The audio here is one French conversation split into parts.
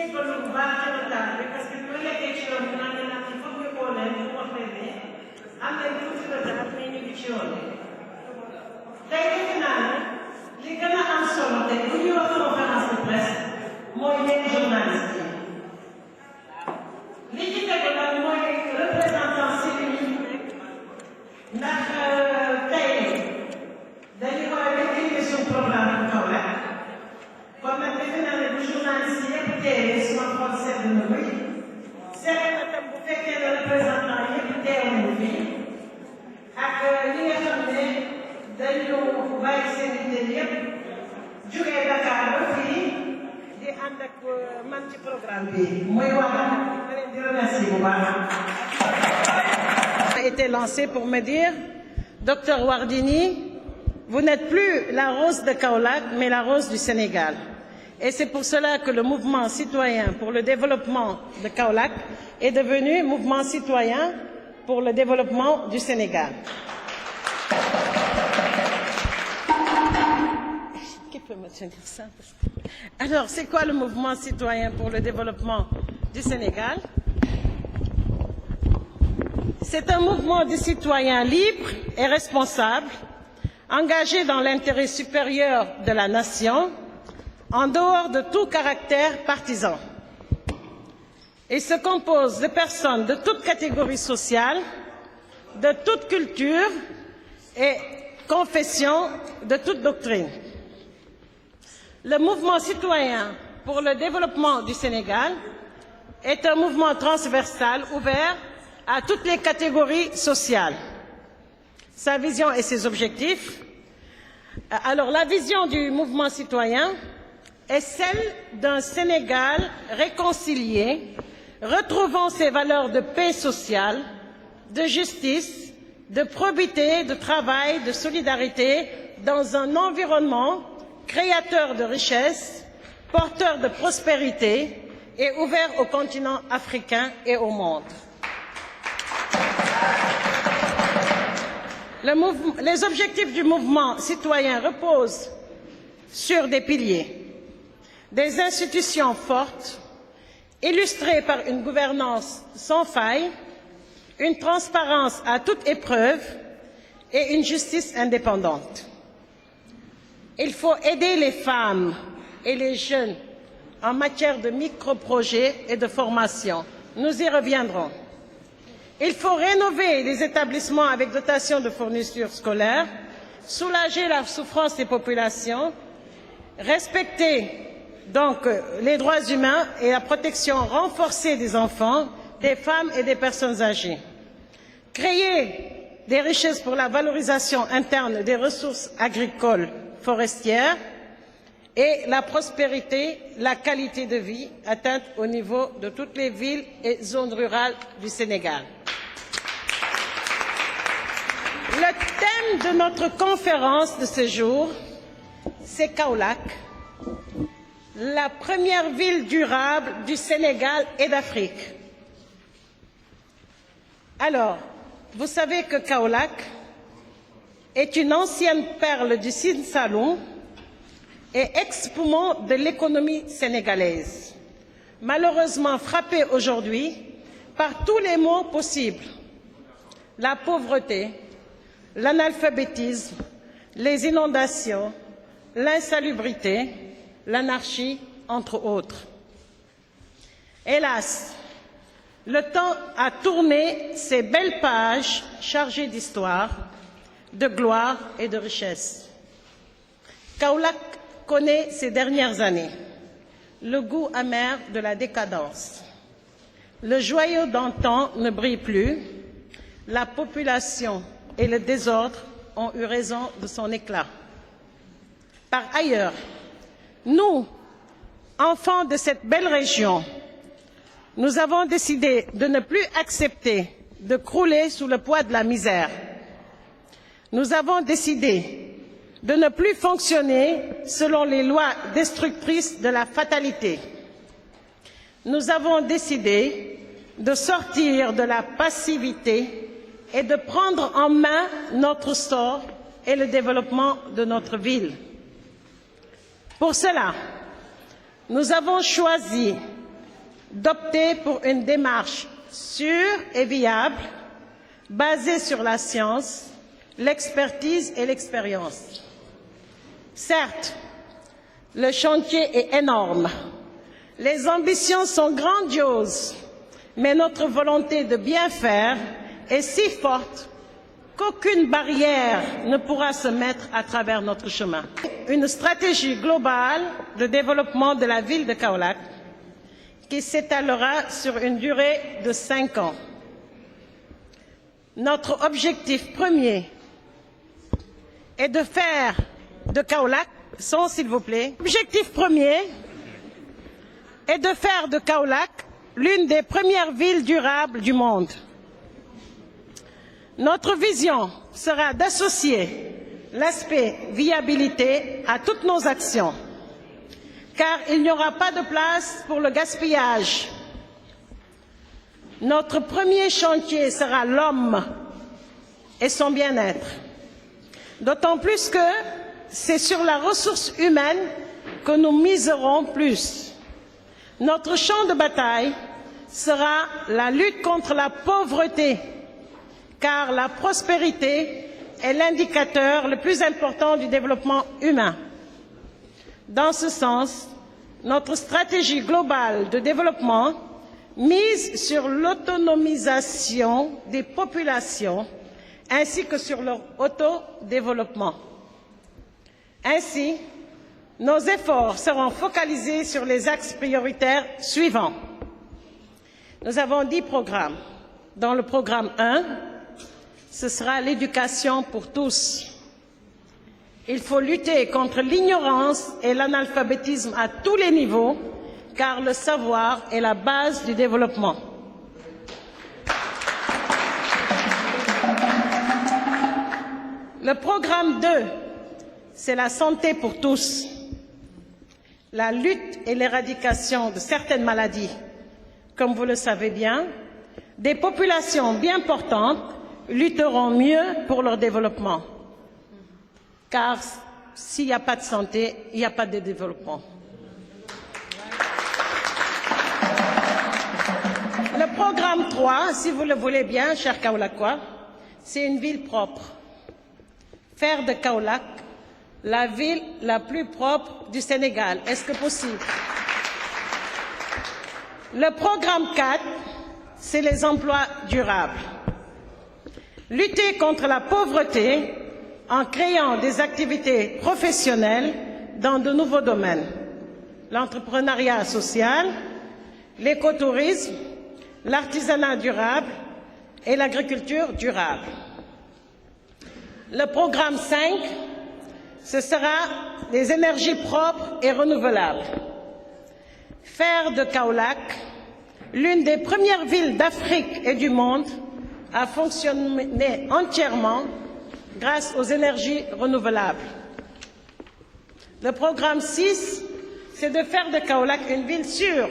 jéggalu bu baax ci retard bi parce que bu nekkee ci yoon bi naan ne nag il faut ñu koo leen ñu wax leen ne am nañ tuuti retard mais ñu ngi ci yoon bi tey defe naa ne li gën a am solo tey bu ñuy wax conférence de presse mooy yéen journaliste yi li ci tegu nag mooy représentant civil ndax tey dañu war a décliner suñu programme bu kaw la kon nag defe naa ne bu journaliste yëpp teewee suma xol sedd na bëri sedd na tam bu fekkee ne représentant yëpp teew nañu fii ak li nga xam ne dañu bàyyi seen yitte yëpp jógee Dakar ba fii di ànd ak man ci programme bi mooy wax ma leen di remercier bu baax. A été lancé pour me dire, Docteur Wardini, vous n'êtes plus la rose de Kaolack, mais la rose du Sénégal. Et c'est pour cela que le mouvement citoyen pour le développement de Kaolack est devenu mouvement citoyen pour le développement du Sénégal. Qui peut me tenir ça? Alors, c'est quoi le mouvement citoyen pour le développement du Sénégal? C'est un mouvement de citoyens libres et responsables, engagés dans l'intérêt supérieur de la nation, en dehors de tout caractère partisan. Il se compose de personnes de toute catégorie sociale, de toute culture et confession, de toute doctrine. Le mouvement citoyen pour le développement du Sénégal est un mouvement transversal ouvert à toutes les catégories sociales. Sa vision et ses objectifs. Alors, la vision du mouvement citoyen est celle d'un Sénégal réconcilié, retrouvant ses valeurs de paix sociale, de justice, de probité, de travail, de solidarité, dans un environnement créateur de richesses, porteur de prospérité et ouvert au continent africain et au monde. Les objectifs du mouvement citoyen reposent sur des piliers, des institutions fortes, illustrées par une gouvernance sans faille, une transparence à toute épreuve et une justice indépendante. Il faut aider les femmes et les jeunes en matière de micro-projets et de formation. Nous y reviendrons. Il faut rénover les établissements avec dotation de fournitures scolaires, soulager la souffrance des populations, respecter donc les droits humains et la protection renforcée des enfants, des femmes et des personnes âgées. Créer des richesses pour la valorisation interne des ressources agricoles forestières et la prospérité, la qualité de vie atteinte au niveau de toutes les villes et zones rurales du Sénégal. Le thème de notre conférence de ce jour, c'est Kaolack, la première ville durable du Sénégal et d'Afrique. Alors, vous savez que Kaolack est une ancienne perle du Sine Saloum et ex-poumon de l'économie sénégalaise, malheureusement frappée aujourd'hui par tous les maux possibles: la pauvreté, l'analphabétisme, les inondations, l'insalubrité, l'anarchie, entre autres. Hélas, le temps a tourné ces belles pages chargées d'histoire, de gloire et de richesse. Kaolack connaît ces dernières années le goût amer de la décadence. Le joyau d'antan ne brille plus, la population et le désordre ont eu raison de son éclat. Par ailleurs, nous, enfants de cette belle région, nous avons décidé de ne plus accepter de crouler sous le poids de la misère. Nous avons décidé de ne plus fonctionner selon les lois destructrices de la fatalité. Nous avons décidé de sortir de la passivité et de prendre en main notre sort et le développement de notre ville. Pour cela, nous avons choisi d'opter pour une démarche sûre et viable, basée sur la science, l'expertise et l'expérience. Certes, le chantier est énorme, les ambitions sont grandioses, mais notre volonté de bien faire est si forte qu'aucune barrière ne pourra se mettre à travers notre chemin. Une stratégie globale de développement de la ville de Kaolack qui s'étalera sur une durée de 5 ans. Notre objectif premier est de faire de Kaolack, s'il vous plaît, l'objectif premier est de faire de Kaolack l'une des premières villes durables du monde. Notre vision sera d'associer l'aspect viabilité à toutes nos actions, car il n'y aura pas de place pour le gaspillage. Notre premier chantier sera l'homme et son bien-être, d'autant plus que c'est sur la ressource humaine que nous miserons plus. Notre champ de bataille sera la lutte contre la pauvreté, car la prospérité est l'indicateur le plus important du développement humain. Dans ce sens, notre stratégie globale de développement mise sur l'autonomisation des populations ainsi que sur leur autodéveloppement. Ainsi, nos efforts seront focalisés sur les axes prioritaires suivants. Nous avons 10 programmes. Dans le programme 1, ce sera l'éducation pour tous. Il faut lutter contre l'ignorance et l'analphabétisme à tous les niveaux, car le savoir est la base du développement. Le programme 2, c'est la santé pour tous. La lutte et l'éradication de certaines maladies, comme vous le savez bien, des populations bien portantes lutteront mieux pour leur développement. Car s'il n'y a pas de santé, il n'y a pas de développement. Le programme 3, si vous le voulez bien, chers Kaolackois, c'est une ville propre. Faire de Kaolack la ville la plus propre du Sénégal. Est-ce que possible? Le programme 4, c'est les emplois durables. Lutter contre la pauvreté en créant des activités professionnelles dans de nouveaux domaines. L'entrepreneuriat social, l'écotourisme, l'artisanat durable et l'agriculture durable. Le programme 5, ce sera les énergies propres et renouvelables. Faire de Kaolack l'une des premières villes d'Afrique et du monde à fonctionner entièrement grâce aux énergies renouvelables. Le programme 6, c'est de faire de Kaolack une ville sûre,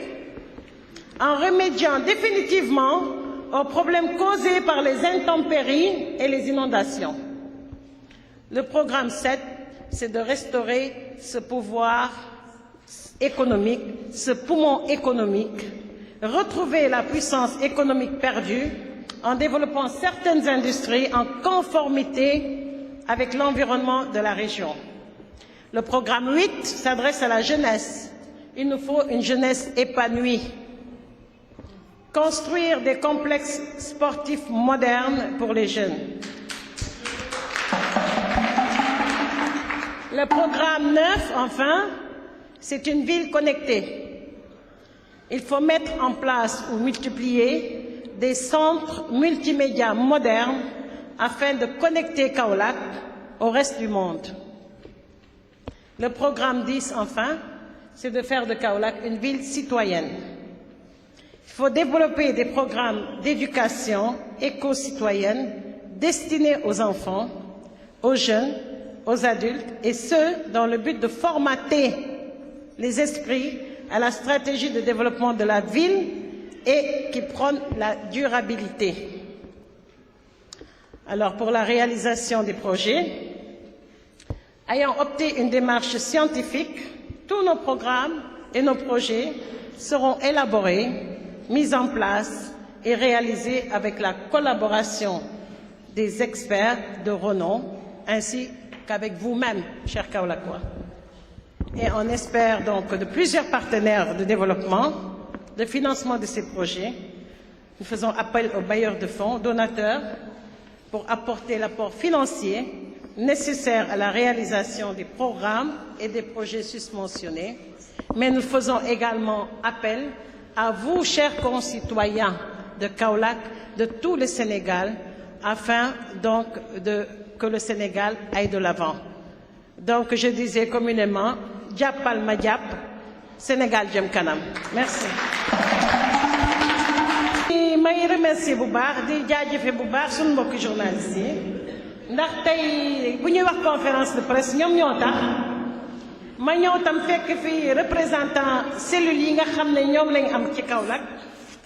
en remédiant définitivement aux problèmes causés par les intempéries et les inondations. Le programme 7, c'est de restaurer ce pouvoir économique, ce poumon économique, retrouver la puissance économique perdue en développant certaines industries en conformité avec l'environnement de la région. Le programme 8 s'adresse à la jeunesse. Il nous faut une jeunesse épanouie. Construire des complexes sportifs modernes pour les jeunes. Le programme 9, enfin, c'est une ville connectée. Il faut mettre en place ou multiplier des centres multimédia modernes afin de connecter Kaolack au reste du monde. Le programme 10, enfin, c'est de faire de Kaolack une ville citoyenne. Il faut développer des programmes d'éducation éco-citoyenne destinés aux enfants, aux jeunes, aux adultes, et ce, dans le but de formater les esprits à la stratégie de développement de la ville et qui prône la durabilité. Alors, pour la réalisation des projets, ayant opté une démarche scientifique, tous nos programmes et nos projets seront élaborés mise en place et réalisée avec la collaboration des experts de renom, ainsi qu'avec vous-même, chers Kaolackois. Et on espère donc de plusieurs partenaires de développement, de financement de ces projets. Nous faisons appel aux bailleurs de fonds, donateurs, pour apporter l'apport financier nécessaire à la réalisation des programmes et des projets susmentionnés. Mais nous faisons également appel à vous, chers concitoyens de Kaolack, de tout le Sénégal, afin donc que le Sénégal aille de l'avant. Donc je disais communément, Diapal ma Diap, Sénégal jëm kanam. Merci. may remercier bu baax di jaajëfe bu baax suñu mbokki journalistes yi ndax tey bu ñuy wax conférence de presse ñoom ñoo tax ma ñëw tam fekk fi représentant cellules yi nga xam ne ñoom lañ am ci Kaolack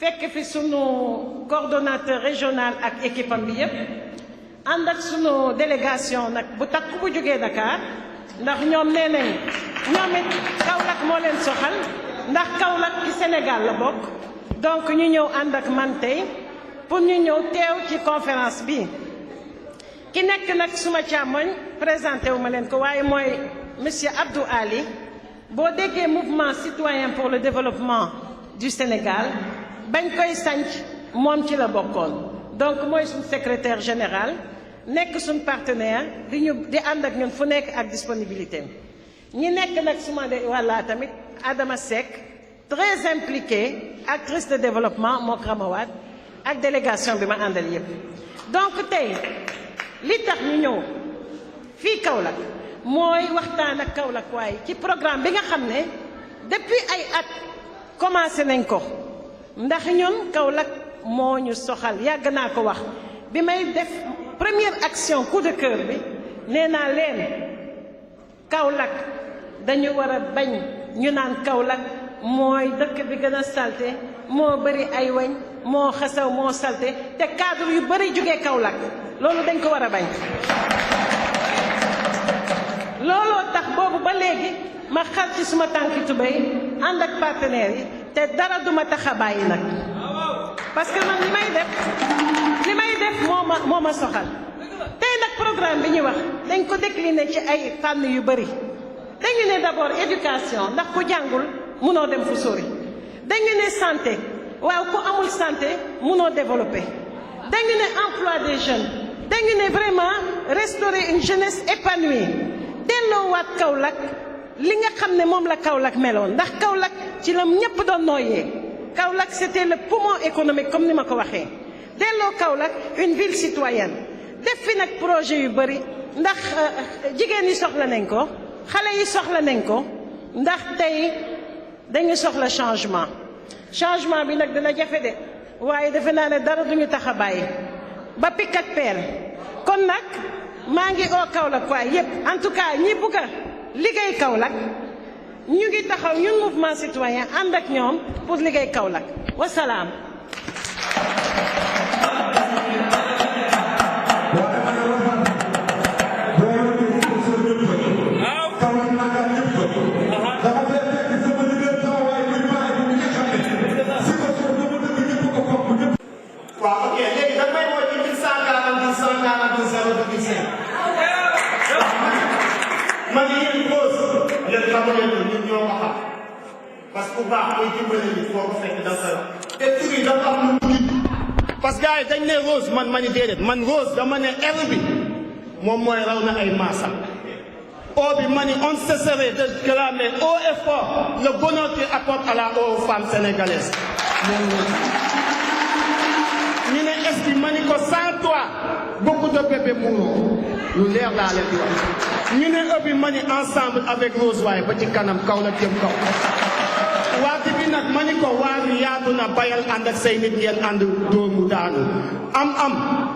fekk fi sunu coordonnateur régional ak équipe am bi yépp ànd ak sunu délégation nag bu takku bu jógee Dakar ndax ñoom nee nañ ñoom it Kaolack moo leen soxal ndax Kaolack ci Sénégal la bokk donc ñu ñëw ànd ak man tey pour ñu ñëw teew ci conférence bi ki nekk nag suma càmmoñ présenté wu ma leen ko waaye mooy monsieur Abdou Ali boo déggee mouvement citoyen pour le développement du Sénégal bañ koy sanc moom ci la bokkoon donc mooy suñu secrétaire général nekk suñu partenaire di ànd ak ñun fu nekk ak disponibilité ñi nekk nag suma de wàlla tamit Adama Seck très impliquée actrice de développement moo Ramawad ak délégation bi ma àndal yépp donc tey li tax ñu ñëw fii Kaolack mooy waxtaan ak Kaolack waaye ci programme bi nga xam ne depuis ay at commencé nañ ko ndax ñun Kaolack moo ñu soxal yàgg naa ko wax bi may def première action coup de cœur bi nee naa leen Kaolack dañu war a bañ ñu naan Kaolack mooy dëkk bi gën a salte moo bëri ay weñ moo xasaw moo salte te cadre yu bëri jógee Kaolack loolu dañ ko war a bañ looloo tax boobu ba léegi ma xar ci suma tànki tubéy ànd ak partenaires yi te dara duma tax a bàyyi nag parce que man li may def moo ma soxal tey nag programme bi ñuy wax dañ ko décliner ci ay fànn yu bëri dañu ne d'abord éducation ndax ku jàngul munoo dem fu sori dañu ne santé waaw ku amul santé munoo développer dañu ne emploi des jeunes dañu ne vraiment restaurer une jeunesse épanouie delloowaat Kaolack li nga xam ne moom la Kaolack meloon ndax Kaolack ci la ñëpp doon nooyee Kaolack c'était le poumon économique comme ni ma ko waxee delloo Kaolack une ville citoyenne def fi nag projet yu bëri ndax jigéen yi soxla nañ ko xale yi soxla nañ ko ndax tey dañu soxla changement bi nag dina jafe de waaye defe naa ne dara duñu tax a bàyyi ba pikk ak peel kon nag maa ngi oo Kaolack waaye yépp en tout cas ñi bugg a liggéey Kaolack ñu ngi taxaw ñun mouvement citoyen ànd ak ñoom pour liggéey Kaolack wasalaam. parce que bu baax mooy dimbali nit foo ko fekk dafa te tur yi dafa am lu mu parce que gars yi dañ ne Rose man ma ni déedéet man Rose dama ne R bi moom mooy raw na ay maasam O bi ma ni on cesserait de clamer haut et fort le bonheur qu'il apporte à la aux femmes sénégalaises ñu ne S bi ma ni ko sans toi beaucoup de bébés mourront lu leer laa leen di wax ñu ne E bi ma ni ensemble avec Rose waaye ba ci kanam kaw la jëm kaw waati bi nag ma ni ko waar wi yaatu na bayal ànd ak say nit ngeen ànd doomu daanu am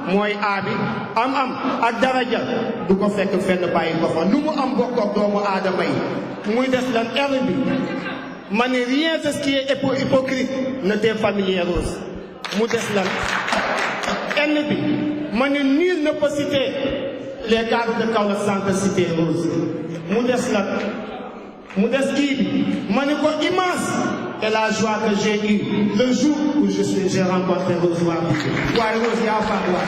mooy A bi am ak daraja du ko fekk fenn bàyyi ko fa lu mu am bokk ak doomu aadama yi muy des lan R bi ma ni rien de ce qui est hypocrite ne t'est familier Rose mu des lan N bi ma ni nul ne peut citer les cadres de Kaolack sans citer Rose mu des lan mu des kii bi ma ni ko immense et la joie que j'ai eue le jour où j'ai rencontré Rose Wardini. Rose, y'a pas droit.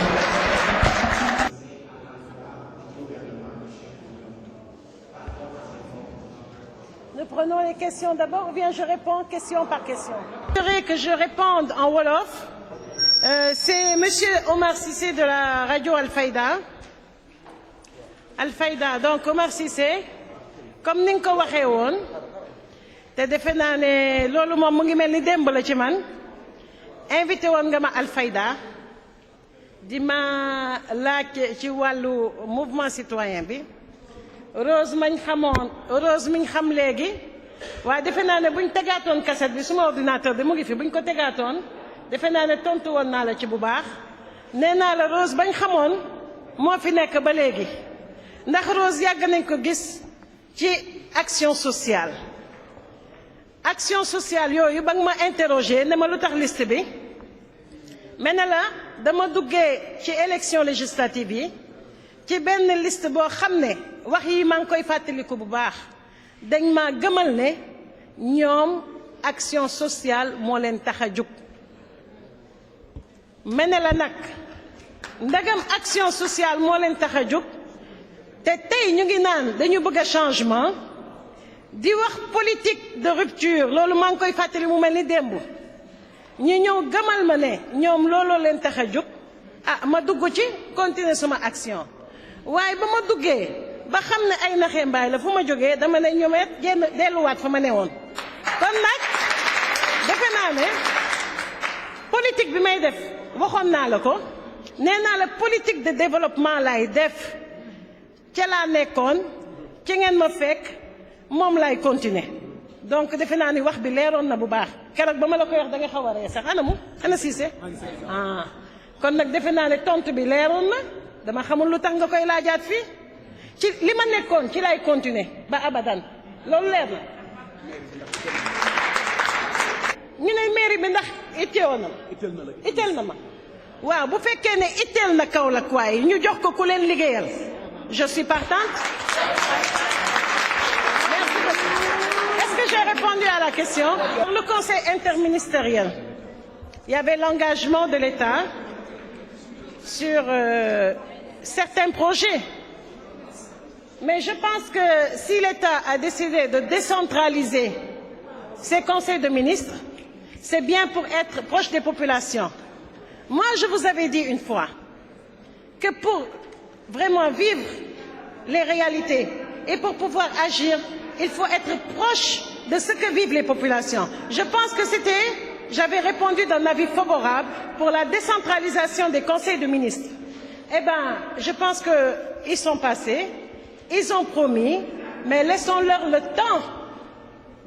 Nous prenons les questions d'abord ou bien je réponds question par question? Je voudrais que je réponde en Wolof. C'est monsieur Omar Cissé de la radio Al-Fayda. Al-Fayda, donc Omar Cissé, comme ni nga ko waxee woon te defe naa ne loolu moom mu ngi mel ni démb la ci man invité woon nga ma Al-Fayda di ma laaj ci wàllu mouvement citoyen bi Rose mañ xamoon Rose miñ xam léegi waaye defe naa ne buñ tegaatoon cassette bi suma ordinateur bi mu ngi fi buñ ko tegaatoon defe naa ne tontu woon naa la ci bu baax nee naa la Rose bañ xamoon moo fi nekk ba léegi ndax Rose yàgg nañ ko gis ci action sociale yooyu ba nga ma interroger ne ma lu tax liste bi mais ne la dama duggee ci élection législative yi ci benn liste boo xam ne wax yi maa ngi koy fàttaliku bu baax dañ ma gëmal ne ñoom action sociale moo leen tax a jug mais ne la nag ndagam action sociale moo leen tax a jug te tey ñu ngi naan dañu bëgg a changement di wax politique de rupture loolu maa ngi koy fàttali mu mel ni démb ñu ñëw gëmal ma ne ñoom looloo leen tax a jóg ah ma dugg ci continuer suma action waaye ba ma duggee ba xam ne ay naxee mbaay la fu ma jógee dama ne ñomet génn delluwaat fa ma ne woon kon nag defe naa ne politique bi may def waxoon naa la ko nee naa la politique de développement laay def ca laa nekkoon ci ngeen ma fekk moom laay continuer donc defe naa ni wax bi leeroon na bu baax keroog ba ma la koy wax da nga xaw a ree sax ana Cissé ah kon nag defe naa ne tontu bi leeroon na dama xamul lu tax nga koy laajaat fii ci li ma nekkoon ci laay continuer ba abadan loolu leer na ñu ne mairie bi ndax itteel na ma waaw bu fekkee ne itteel na Kaolack waaye ñu jox ko ku leen liggéeyal je suis partante. Merci beaucoup. Est-ce que j'ai répondu à la question? Pour le conseil interministériel, il y avait l'engagement de l'État sur certains projets. Mais je pense que si l'État a décidé de décentraliser ses conseils de ministres, c'est bien pour être proche des populations. Moi, je vous avais dit une fois que pour vraiment vivre les réalités et pour pouvoir agir, il faut être proche de ce que vivent les populations. Je pense que j'avais répondu d'un avis favorable pour la décentralisation des conseils de ministres. Eh bien, je pense qu'ils sont passés, ils ont promis, mais laissons-leur le temps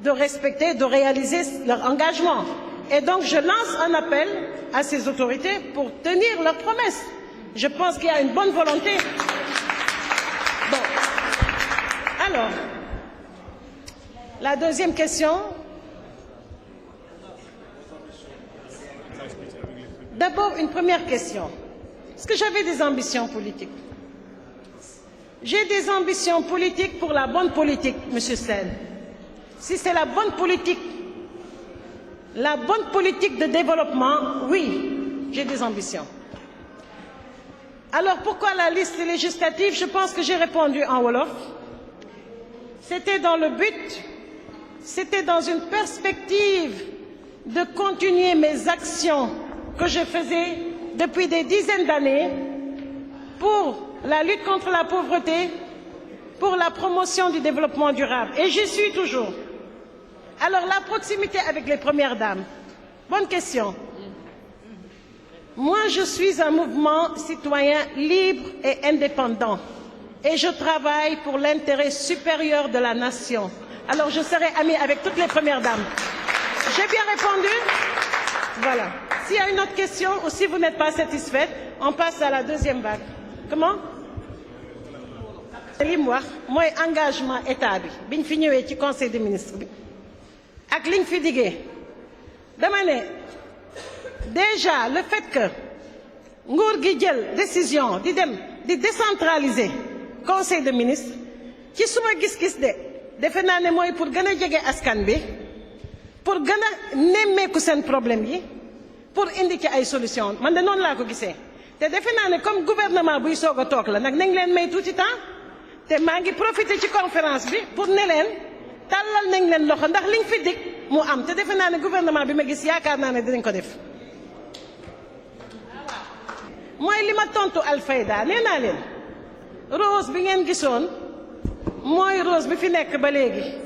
de respecter, de réaliser leur engagement. Et donc, je lance un appel à ces autorités pour tenir leurs promesses. Je pense qu'il y a une bonne volonté. Bon. Alors, la deuxième question. D'abord, une première question. Est-ce que j'avais des ambitions politiques? J'ai des ambitions politiques pour la bonne politique, M. Sen. Si c'est la bonne politique de développement, oui, j'ai des ambitions. Alors pourquoi la liste législative? Je pense que j'ai répondu en Wolof. C'était dans le but, c'était dans une perspective de continuer mes actions que je faisais depuis des dizaines d'années pour la lutte contre la pauvreté, pour la promotion du développement durable. Et j'y suis toujours. Alors la proximité avec les premières dames. Bonne question. Moi, je suis un mouvement citoyen libre et indépendant et je travaille pour l'intérêt supérieur de la nation. Alors, je serai amie avec toutes les premières dames. J'ai bien répondu? Voilà. S'il y a une autre question ou si vous n'êtes pas satisfaite, on passe à la deuxième vague. Comment? li mu wax mooy engagement état bi biñ fi ñëwee ci conseil des ministres bi ak liñ fi diggee dama ne déjà le fait que nguur gi jël décision di décentraliser conseil des ministres ci suma gis-gis defe naa ne mooy pour gën a jege askan bi pour pour gën a nemmeeku seen problème yi pour indi ci ay solution man de noonu laa ko gisee te defe naa ne comme gouvernement buy soog a toog la nag nañ leen may tuuti temps te maa ngi profité ci conférence bi pour ne leen tàllal nañ leen loxo ndax liñ fi dig mu am te defe naa ne gouvernement bi ma gis yaakaar naa ne dinañ ko def mooy li ma tontu Alfayda nee naa leen rose bi ngeen gisoon mooy rose bi fi nekk ba léegi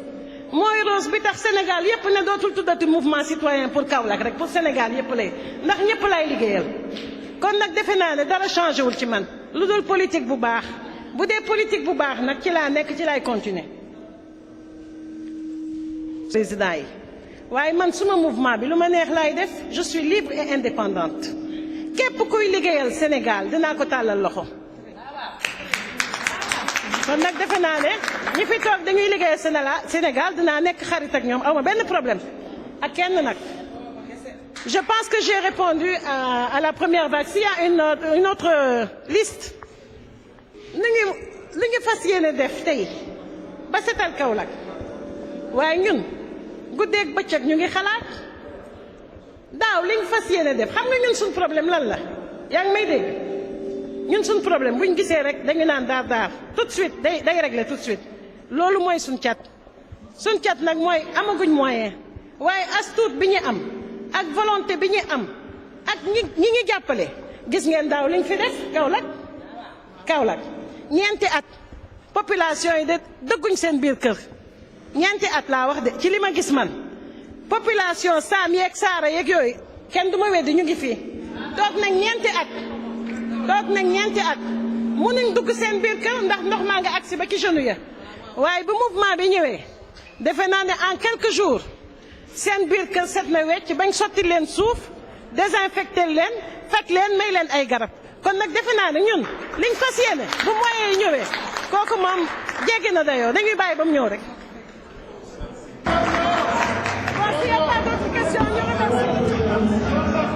mooy rose bi tax Sénégal yépp ne dootul tuddati mouvement citoyen pour Kaolack rek pour Sénégal yépp lay ndax ñépp lay liggéeyal kon nag defe naa ne dara changé wul ci man lu dul politique bu baax bu dee politique bu baax nag ci laa nekk ci laay continuer président yi waaye man suma mouvement bi lu ma neex laay def je suis libre et indépendante képp kuy liggéeyal Sénégal dinaa ko tàllal loxo kon nag defe naa ne ñi fi toog dañuy liggéeyal Sénégal dinaa nekk xarit ak ñoom awma benn problème ak kenn nag je pense que j'ai répondu à la première vague s'il y a une autre liste lu ngi fas yéene def tey ba setal Kaolack waaye ñun guddeeg bëccëg ñu ngi xalaat daaw liñ fas yéene def xam nga ñun suñ problème lan la yaa ngi may dégg ñun suñ problème buñ gisee rek dañu naan daar tout de suite day régler tout de suite loolu mooy suñ cat nag mooy amaguñ moyen waaye as tuut bi ñu am ak volonté bi ñu am ak ñi ngi jàppale gis ngeen daaw liñ fi def Kaolack ñeenti at population yi de dëgguñ seen biir kër ñeenti at laa wax de ci li ma gis man population saam yeeg saara yeeg yooyu kenn du ma weddi ñu ngi fii toog nañ ñeenti at mënuñ dugg seen biir kër ndax ndox maa nga agsi ba ci genou ya waaye bu mouvement bi ñëwee defe naa ne en quelques jours seen biir kër set na wecc bañ sotti leen suuf désinfecté leen fekk leen may leen ay garab kon nag defe naa ne ñun liñ fas yéene bu moyens yi ñëwee kooku moom jéggi na dayoo dañuy bàyyi ba mu ñëw rek. Bon, s'il n'y a pas d'autres questions, ñu remercie.